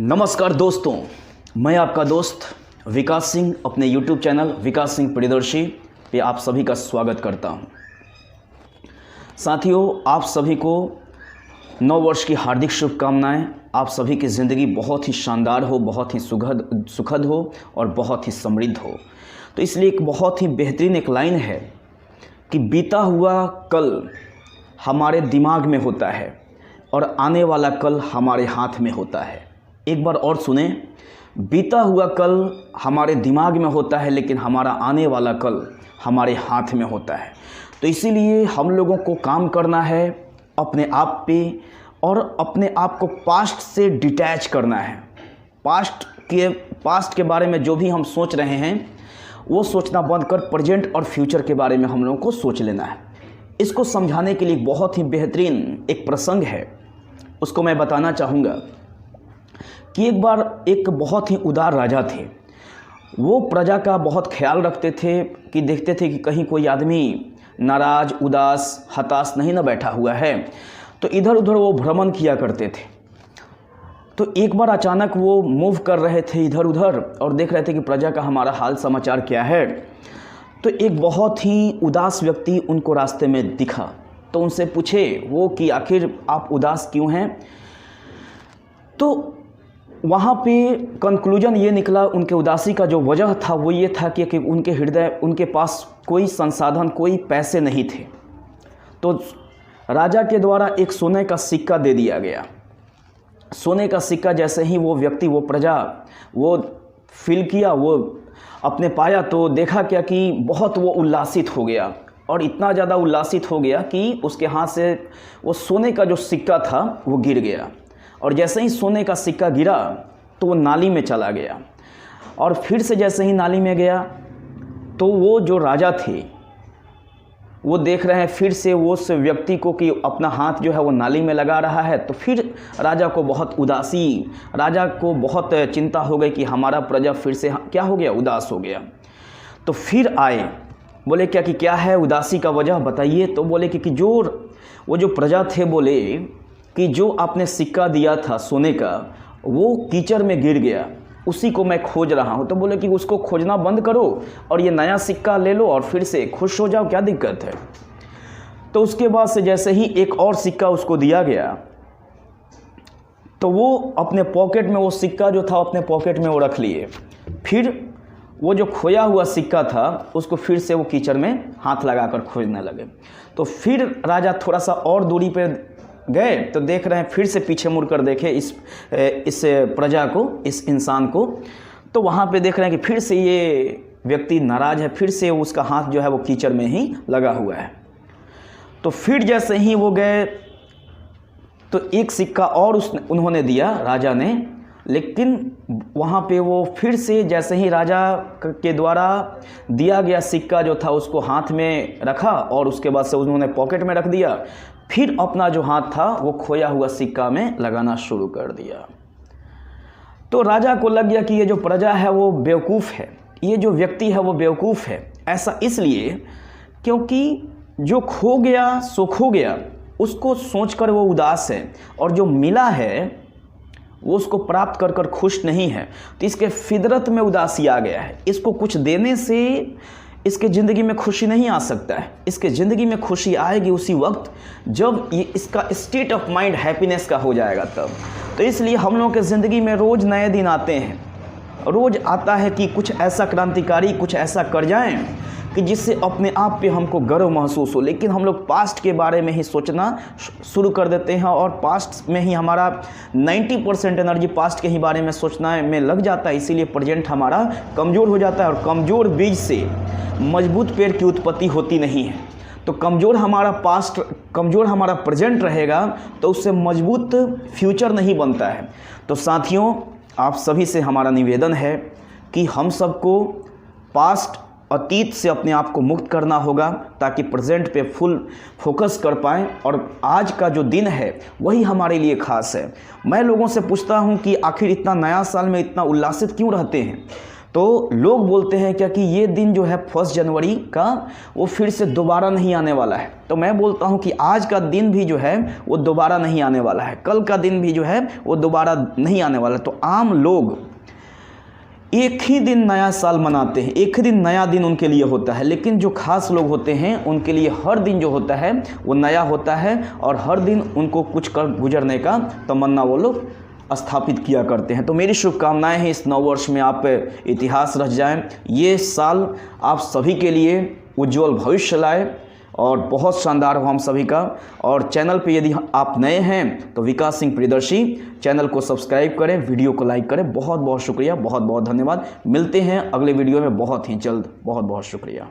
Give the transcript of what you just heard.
नमस्कार दोस्तों, मैं आपका दोस्त विकास सिंह अपने YouTube चैनल विकास सिंह प्रियदर्शी पे आप सभी का स्वागत करता हूं। साथियों, आप सभी को नव वर्ष की हार्दिक शुभकामनाएं। आप सभी की ज़िंदगी बहुत ही शानदार हो, बहुत ही सुखद हो और बहुत ही समृद्ध हो। तो इसलिए एक बहुत ही बेहतरीन एक लाइन है कि बीता हुआ कल हमारे दिमाग में होता है और आने वाला कल हमारे हाथ में होता है। एक बार और सुने, बीता हुआ कल हमारे दिमाग में होता है लेकिन हमारा आने वाला कल हमारे हाथ में होता है। तो इसीलिए हम लोगों को काम करना है अपने आप पे और अपने आप को पास्ट से डिटैच करना है। पास्ट के बारे में जो भी हम सोच रहे हैं वो सोचना बंद कर प्रेजेंट और फ्यूचर के बारे में हम लोगों को सोच लेना है। इसको समझाने के लिए बहुत ही बेहतरीन एक प्रसंग है, उसको मैं बताना चाहूँगा कि एक बार एक बहुत ही उदार राजा थे। वो प्रजा का बहुत ख्याल रखते थे कि देखते थे कि कहीं कोई आदमी नाराज़, उदास, हताश नहीं ना बैठा हुआ है। तो इधर उधर वो भ्रमण किया करते थे। तो एक बार अचानक वो मूव कर रहे थे इधर उधर और देख रहे थे कि प्रजा का हमारा हाल समाचार क्या है। तो एक बहुत ही उदास व्यक्ति उनको रास्ते में दिखा। तो उनसे पूछे वो कि आखिर आप उदास क्यों हैं। तो वहाँ पे कंक्लूजन ये निकला, उनके उदासी का जो वजह था वो ये था कि उनके पास कोई संसाधन, कोई पैसे नहीं थे। तो राजा के द्वारा एक सोने का सिक्का दे दिया गया। सोने का सिक्का जैसे ही वो व्यक्ति, वो प्रजा वो फील किया, वो अपने पाया, तो देखा क्या कि बहुत वो उल्लासित हो गया और इतना ज़्यादा उल्लासित हो गया कि उसके हाथ से वो सोने का जो सिक्का था वो गिर गया। और जैसे ही सोने का सिक्का गिरा तो वो नाली में चला गया। और फिर से जैसे ही नाली में गया तो वो जो राजा थे वो देख रहे हैं फिर से वो उस व्यक्ति को कि अपना हाथ जो है वो नाली में लगा रहा है। तो फिर राजा को बहुत उदासी, राजा को बहुत चिंता हो गई कि हमारा प्रजा फिर से क्या हो गया, उदास हो गया। तो फिर आए, बोले क्या है उदासी का वजह बताइए। तो बोले कि वो जो प्रजा थे, बोले कि जो आपने सिक्का दिया था सोने का वो कीचड़ में गिर गया, उसी को मैं खोज रहा हूँ। तो बोले कि उसको खोजना बंद करो और ये नया सिक्का ले लो और फिर से खुश हो जाओ, क्या दिक्कत है। तो उसके बाद से जैसे ही एक और सिक्का उसको दिया गया तो वो अपने पॉकेट में, वो सिक्का जो था अपने पॉकेट में वो रख लिए। फिर वो जो खोया हुआ सिक्का था उसको फिर से वो कीचड़ में हाथ लगाकर खोजने लगे। तो फिर राजा थोड़ा सा और दूरी पर गए तो देख रहे हैं, फिर से पीछे मुड़कर देखे इस प्रजा को, इस इंसान को। तो वहाँ पे देख रहे हैं कि फिर से ये व्यक्ति नाराज़ है, फिर से उसका हाथ जो है वो कीचड़ में ही लगा हुआ है। तो फिर जैसे ही वो गए तो एक सिक्का और उन्होंने दिया, राजा ने। लेकिन वहाँ पे वो फिर से जैसे ही राजा के द्वारा दिया गया सिक्का जो था उसको हाथ में रखा और उसके बाद से उन्होंने पॉकेट में रख दिया। फिर अपना जो हाथ था वो खोया हुआ सिक्का में लगाना शुरू कर दिया। तो राजा को लग गया कि ये जो प्रजा है वो बेवकूफ़ है, ये जो व्यक्ति है वो बेवकूफ़ है। ऐसा इसलिए क्योंकि जो खो गया सो खो गया, उसको सोचकर वो उदास है, और जो मिला है वो उसको प्राप्त कर कर खुश नहीं है। तो इसके फितरत में उदासी आ गया है। इसको कुछ देने से इसके ज़िंदगी में खुशी नहीं आ सकता है। इसके ज़िंदगी में खुशी आएगी उसी वक्त जब ये इसका स्टेट ऑफ माइंड हैप्पीनेस का हो जाएगा तब। तो इसलिए हम लोगों के ज़िंदगी में रोज़ नए दिन आते हैं, रोज़ आता है कि कुछ ऐसा क्रांतिकारी, कुछ ऐसा कर जाएं कि जिससे अपने आप पे हमको गर्व महसूस हो। लेकिन हम लोग पास्ट के बारे में ही सोचना शुरू कर देते हैं और पास्ट में ही हमारा 90% एनर्जी पास्ट के ही बारे में सोचना में लग जाता है। इसीलिए प्रेजेंट हमारा कमज़ोर हो जाता है और कमज़ोर बीज से मजबूत पेड़ की उत्पत्ति होती नहीं है। तो कमज़ोर हमारा प्रेजेंट रहेगा तो उससे मजबूत फ्यूचर नहीं बनता है। तो साथियों, आप सभी से हमारा निवेदन है कि हम सबको अतीत से अपने आप को मुक्त करना होगा ताकि प्रेजेंट पे फुल फोकस कर पाएँ और आज का जो दिन है वही हमारे लिए ख़ास है। मैं लोगों से पूछता हूँ कि आखिर इतना नया साल में इतना उल्लासित क्यों रहते हैं। तो लोग बोलते हैं क्या कि ये दिन जो है 1 जनवरी का वो फिर से दोबारा नहीं आने वाला है। तो मैं बोलता हूँ कि आज का दिन भी जो है वो दोबारा नहीं आने वाला है, कल का दिन भी जो है वो दोबारा नहीं आने वाला है। तो आम लोग एक ही दिन नया साल मनाते हैं, एक ही दिन नया दिन उनके लिए होता है, लेकिन जो खास लोग होते हैं उनके लिए हर दिन जो होता है वो नया होता है और हर दिन उनको कुछ कर गुजरने का तमन्ना वो लोग स्थापित किया करते हैं। तो मेरी शुभकामनाएं हैं इस नव वर्ष में आप इतिहास रच जाएं, ये साल आप सभी के लिए उज्जवल भविष्य लाए और बहुत शानदार हो हम सभी का। और चैनल पे यदि आप नए हैं तो विकास सिंह प्रियदर्शी चैनल को सब्सक्राइब करें, वीडियो को लाइक करें। बहुत बहुत शुक्रिया, बहुत बहुत धन्यवाद। मिलते हैं अगले वीडियो में बहुत ही जल्द। बहुत बहुत शुक्रिया।